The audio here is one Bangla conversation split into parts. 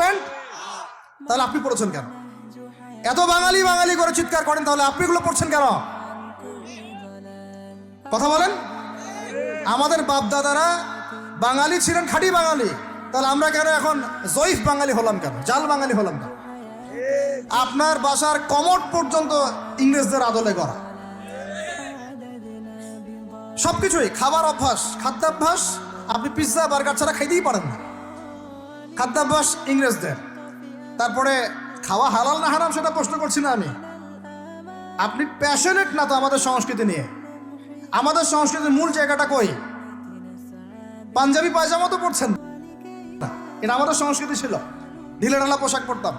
প্যান্ট, তাহলে আপনি পড়েছেন কেন? এত বাঙালি বাঙালি করে চিৎকার করেন, তাহলে আপনি এগুলো পড়ছেন কেন? কথা বলেন। আমাদের বাপদাদারা বাঙালি ছিলেন, খাঁটি বাঙালি, তাহলে আমরা কেন এখন জয়ীফ বাঙালি হলাম কেন, জাল বাঙালি হলাম কেন? আপনার বাসার কমোড পর্যন্ত ইংরেজদের আদলে করা, সবকিছুই খাবার অভ্যাস, খাদ্যাভ্যাস আপনি পিৎজা বার্গার ছাড়া খাইতেই পারেন না, খাদ্যাভ্যাস ইংরেজদের। তারপরে খাওয়া হালাল না হারাম সেটা প্রশ্ন করছি না আমি, আপনি প্যাশনেট না তো আমাদের সংস্কৃতি নিয়ে। আমাদের সংস্কৃতির মূল জায়গাটা কই? পাঞ্জাবি পায়জামা তো পড়ছেন না, এটা আমাদের সংস্কৃতি ছিল, ঢিলেঢালা পোশাক পরতাম।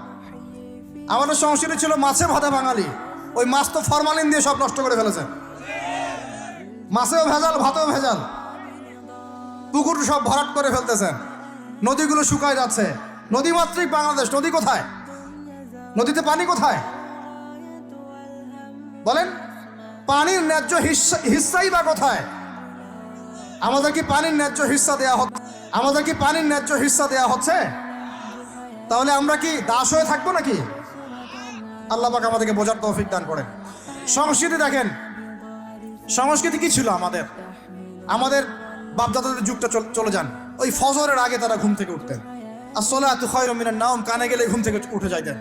আমাদের সংস্কৃতি ছিল মাছে ভাতে বাঙালি, ওই মাছ তো ফরমালিন দিয়ে সব নষ্ট করে ফেলেছেন, মাছেও ভেজাল, ভাতেও ভেজাল, পুকুর সব ভরাট করে ফেলতেছেন, নদীগুলো শুকায় যাচ্ছে। নদীমাতৃক বাংলাদেশ, নদী কোথায়? নদীতে পানি কোথায় বলেন? পানির ন্যায্য হিস্সাই বা কোথায়? আমাদের কি পানির ন্যায্য হিস্সা দেয়া হচ্ছে? আমাদের কি পানির ন্যায্য হিস্সা দেয়া হচ্ছে? তাহলে আমরা কি দাস হয়ে থাকবো নাকি? আল্লাহ পাক আমাদেরকে বোঝার তৌফিক দান করেন। সংস্কৃতি দেখেন, সংস্কৃতি কি ছিল আমাদের? আমাদের বাপদাদাদের যুগটা চলে যান, ওই ফজরের আগে তারা ঘুম থেকে উঠতেন, আসসালাতু খায়রুম মিনান নাওম, কানে গেলে ঘুম থেকে উঠে যাইতেন,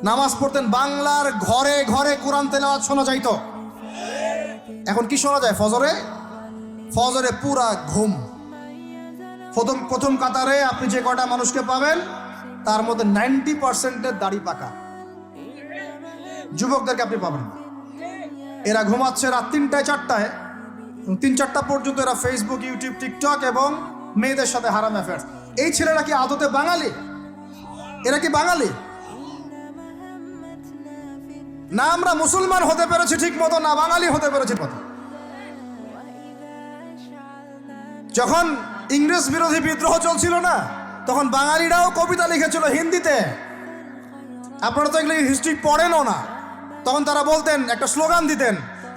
নামাজ পড়তেন, বাংলার ঘরে ঘরে কোরআন তেলাওয়াত শোনা যাইতো। এখন কি শোনা যায়? ফজরে পুরা ঘুম। প্রথম কাতারে আপনি যে কয়টা মানুষকে পাবেন তার মধ্যে 90% দাড়ি পাকা, যুবকদেরকে আপনি পাবেন না। এরা ঘুমাচ্ছে রাত 3টায় 4টায়, 3-4টা পর্যন্ত এরা ফেসবুক, ইউটিউব, টিকটক এবং মেয়েদের সাথে হারাম অ্যাফেয়ার্স। এই ছেলেরা কি আদতে বাঙালি? এরা কি বাঙালি? না আমরা মুসলমান হতে পেরেছি ঠিক মতো, না বাঙালি হতে পেরেছি মতো। যখন ইংরেজ বিরোধী বিদ্রোহ চলছিল না, তখন বাঙালিরাও কবিতা লিখেছিল হিন্দিতে। আপনারা তো এগুলো হিস্ট্রি পড়েনও না। তখন তারা বলতেন, একটা স্লোগান দিতেন,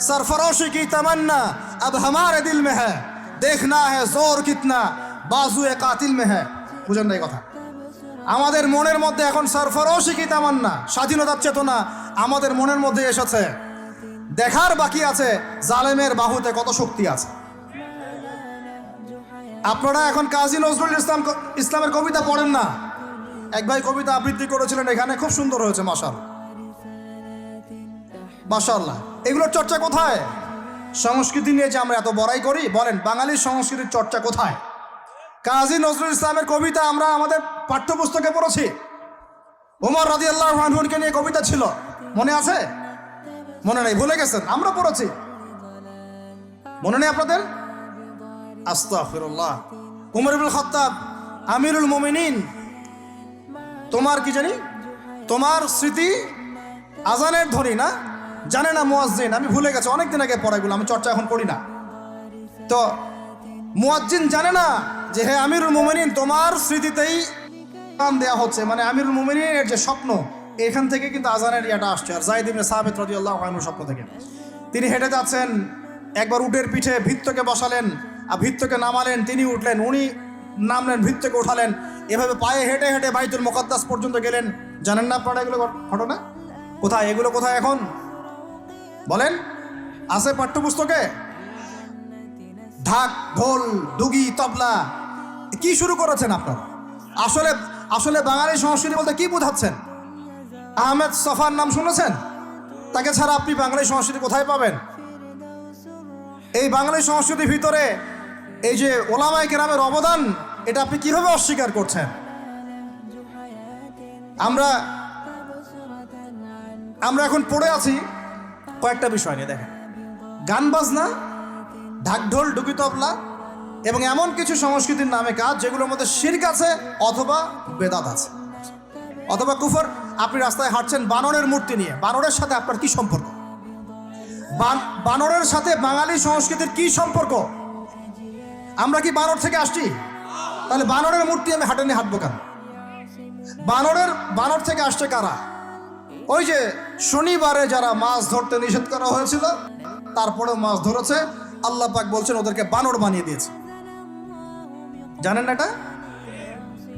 সরফরোশি কি তামান্না আব হামারে দিল মে হ্যায়, দেখনা হ্যায় জোর কিতনা বাজুয়ে কাতিল মে হ্যায়। বুঝেন না এই কথা? আমাদের মনের মধ্যে এখন সরফরোশি কি তামান্না, স্বাধীনতার চেতনা আমাদের মনের মধ্যে এসেছে। দেখার বাকি আছে জালেমের বাহুতে কত শক্তি আছে। আপনারা এখন কাজী নজরুল ইসলামের কবিতা পড়েন না। এক ভাই কবিতা আবৃত্তি করেছিলেন এখানে, খুব সুন্দর হয়েছে, মাশাআল্লাহ। এগুলোর চর্চা কোথায়? সংস্কৃতি নিয়ে যে আমরা এত বড়াই করি, বলেন বাঙালির সংস্কৃতির চর্চা কোথায়? কাজী নজরুল ইসলামের কবিতা আমরা আমাদের পাঠ্যপুস্তকে পড়েছি। ওমর রাদিয়াল্লাহু আনহুকে নিয়ে কবিতা ছিল, মনে আছে? মনে নেই, ভুলে গেছেন? আমরা পড়েছি, মনে নেই আপনাদের? আস্তাগফিরুল্লাহ। উমর ইবনুল খাত্তাব আমিরুল মুমিনিন, তোমার কি জানি, তোমার স্মৃতি আজানের ধ্বনি না, জানে না মুয়াজ্জিন, আমি ভুলে গেছি, অনেকদিন আগে পড়াগুলো, আমি চর্চা এখন করি না। তো মুয়াজ্জিন জানে না যে হে আমিরুল মুমিনিন, তোমার স্মৃতিতেই আযান দেয়া হচ্ছে, মানে আমিরুল মুমিনিনের যে স্বপ্ন, এখান থেকে কিন্তু আজানের ইয়াটা আসছে। আর যায়েদ ইবনে সাবিত রাদিয়াল্লাহু আনহু স্বপ্ন থেকে তিনি হেঁটে যাচ্ছেন, একবার উটের পিঠে ভৃত্যকে বসালেন আর ভৃত্যকে নামালেন, তিনি উঠলেন, উনি নামলেন, ভৃত্যকে উঠালেন, এভাবে পায়ে হেঁটে হেঁটে বাইতুল মুকাদ্দাস পর্যন্ত গেলেন। জানেন না আপনারা এগুলো ঘটনা? কোথায় এগুলো, কোথায় এখন বলেন? আছে পাঠ্যপুস্তকে? ঢাক, ঢোল, ডুগি, তবলা কি শুরু করেছেন আপনারা? আসলে বাঙালি সংস্কৃতি বলতে কি বোঝাচ্ছেন? আহমেদ সফার নাম শুনেছেন? তাকে ছাড়া আপনি বাঙালি সংস্কৃতি কোথায় পাবেন? এই বাঙালি সংস্কৃতির ভিতরে এই যে ওলামায়ে কেরামের অবদান, এটা আপনি কিভাবে অস্বীকার করছেন? আমরা এখন পড়ে আছি কয়েকটা বিষয় নিয়ে। দেখেন, গান বাজনা, ঢাকঢোল, ডুগি, তবলা এবং এমন কিছু সংস্কৃতির নামে কাজ যেগুলোর মধ্যে শিরক আছে অথবা বেদাত আছে অথবা কুফর। আপনি রাস্তায় হাঁটছেন বানরের মূর্তি নিয়ে, বানরের সাথে আপনার কি সম্পর্ক? বানরের সাথে বাঙালি সংস্কৃতির কি সম্পর্ক? আমরা কি বানর থেকে আসছি? তাহলে বানরের মূর্তি আমি হাঁটে নিয়ে হাঁটবো কেন? বানর থেকে আসছে কারা? ওই যে শনিবারে যারা মাছ ধরতে নিষেধ করা হয়েছিল, তারপরেও মাছ ধরেছে, আল্লাহ পাক বলছেন ওদেরকে বানর বানিয়ে দিয়েছে। জানেন না এটা?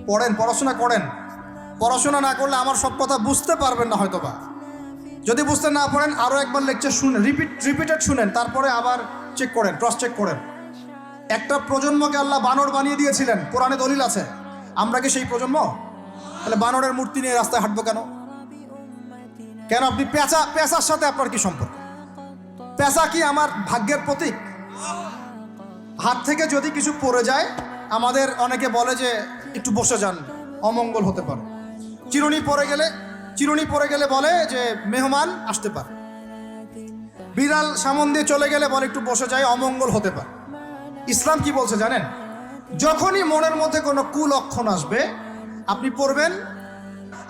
পড়েন, পড়াশোনা করেন, পড়াশোনা না করলে আমার সব কথা বুঝতে পারবেন না হয়তোবা। যদি বুঝতে না পারেন আরও একবার লেকচার শুনেন, রিপিটেড শুনেন, তারপরে আবার চেক করেন, ক্রস চেক করেন। একটা প্রজন্মকে আল্লাহ বানর বানিয়ে দিয়েছিলেন, কোরআনে দলিল আছে। আমরা কি সেই প্রজন্ম? তাহলে বানরের মূর্তি নিয়ে রাস্তায় হাঁটবো কেন? কেন আপনি পেঁচার সাথে আপনার কি সম্পর্ক? পেঁচা কি আমার ভাগ্যের প্রতীক? হাত থেকে যদি কিছু পড়ে যায়, আমাদের অনেকে বলে যে একটু বসে যান, অমঙ্গল হতে পারে। চিরুনি পড়ে গেলে বলে যে মেহমান আসতে পারে। বিড়াল সামন দিয়ে চলে গেলে বলে একটু বসে যায়, অমঙ্গল হতে পারে। ইসলাম কি বলছে জানেন? যখনই মনের মধ্যে কোনো কুলক্ষণ আসবে, আপনি পড়বেন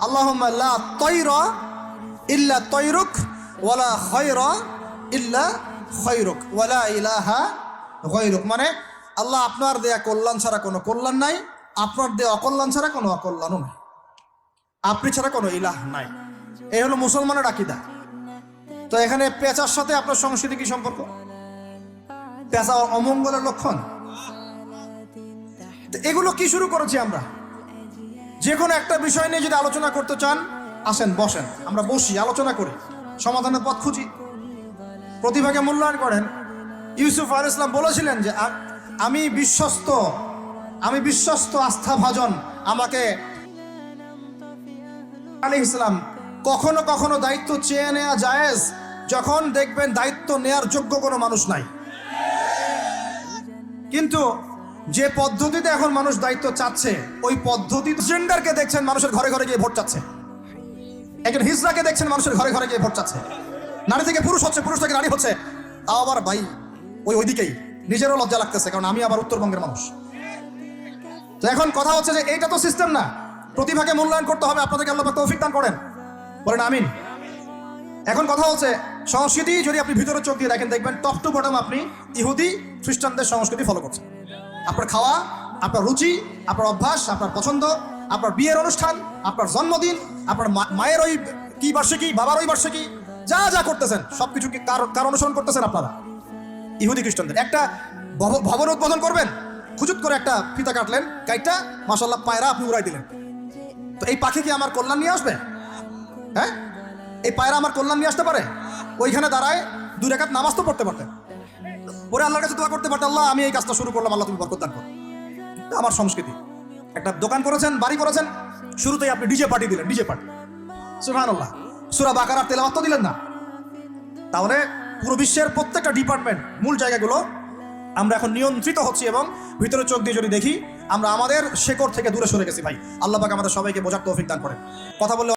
আল্লাহুম্মা লা তায়রা ইল্লা তায়রুক ওয়ালা খায়রা ইল্লা খায়রুক ওয়ালা ইলাহা গায়রুক। মানে আল্লাহ আপনার দেয়া কল্যাণ ছাড়া কোনো কল্যাণ নাই, আপনার দেয়া অকল্যাণ ছাড়া কোনো অকল্যাণও নাই, আপনি ছাড়া কোনো ইলাহ নাই। এই হলো মুসলমানের আকীদা। তো এখানে পেঁচার সাথে আপনার সংস্কৃতি কি সম্পর্ক? পেঁচা অমঙ্গলের লক্ষণ। এগুলো কি শুরু করেছি আমরা? যে কোনো একটা বিষয় নিয়ে যদি আলোচনা করতে চান, আসেন, বসেন, আমরা বসি, আলোচনা করি, সমাধানের পথ খুঁজি, প্রতিভাকে মূল্যায়ন করেন। ইউসুফ আলাইহিস সালাম বলেছিলেন যে আমি বিশ্বস্ত আস্থাভাজন, আমাকে আলাইহিস সালাম কখনো কখনো দায়িত্ব চেয়ে নেওয়া জায়েজ যখন দেখবেন দায়িত্ব নেয়ার যোগ্য কোনো মানুষ নাই। কিন্তু যে পদ্ধতিতে এখন মানুষ দায়িত্ব চাচ্ছে, ওই পদ্ধতি জেন্ডারকে দেখছেন মানুষের ঘরে ঘরে গিয়ে ভোট চাচ্ছে, একজন হিজড়াকে দেখছেন মানুষের ঘরে ঘরে গিয়ে ভোট চাচ্ছে, নারী থেকে পুরুষ হচ্ছে, পুরুষ থেকে নারী হচ্ছে। তাও আবার ভাই ওইদিকেই নিজেরও লজ্জা লাগতেছে, কারণ আমি আবার উত্তরবঙ্গের মানুষ। তো এখন কথা হচ্ছে যে এইটা তো সিস্টেম না, প্রতিভাকে মূল্যায়ন করতে হবে। আপনাদেরকে আল্লাহ পাক তৌফিক দান করেন, বলেন আমিন। এখন কথা হচ্ছে সংস্কৃতি যদি আপনি ভিতরে চোখ দিয়ে দেখেন, দেখবেন টপ টু বটম আপনি ইহুদি খ্রিস্টানদের সংস্কৃতি ফলো করছেন। আপনার খাওয়া, আপনার রুচি, আপনার অভ্যাস, আপনার পছন্দ, আপনার বিয়ের অনুষ্ঠান, আপনার জন্মদিন, আপনার মায়ের ওই কি বার্ষিকী, বাবার ওই বার্ষিকী, যা যা করতেছেন সবকিছু কি কার অনুসরণ করতেছেন আপনারা? ইহুদি খ্রিস্টানদের। একটা ভবন উদ্বোধন করবেন, খুচুত করে একটা ফিতা কাটলেন, কাইটটা মাশাআল্লাহ পায়রা আপনি উড়াই দিলেন। তো এই পাখি কি আমার কল্যাণ নিয়ে আসবে? হ্যাঁ, এই পায়রা আমার কল্যাণ নিয়ে আসতে পারে? ওইখানে দাঁড়ায় 2 রাকাত নামাজ তো পড়তে পারতেন, পরে আল্লাহর কাছে দোয়া করতে পারতেন, আল্লাহ আমি এই কাজটা শুরু করলাম, আল্লাহ তুমি বরকত দান করো। আমার সংস্কৃতি। একটা দোকান করেছেন, বাড়ি করেছেন, শুরুতেই আপনি ডিজে পার্টি দিলেন, ডিজে পার্টি, সুবহানাল্লাহ। সূরা বাকারার তেলাওয়াত তো দিলেন না। তাহলে পুরো বিশ্বের প্রত্যেকটা ডিপার্টমেন্ট, মূল জায়গাগুলো আমরা এখন নিয়ন্ত্রিত হচ্ছি, এবং ভিতরে চোখ দিয়ে যদি দেখি আমরা আমাদের শেকড় থেকে দূরে সরে গেছি। ভাই আল্লাহ পাক আমাদের সবাইকে বোঝার তৌফিক দান করেন। কথা বললে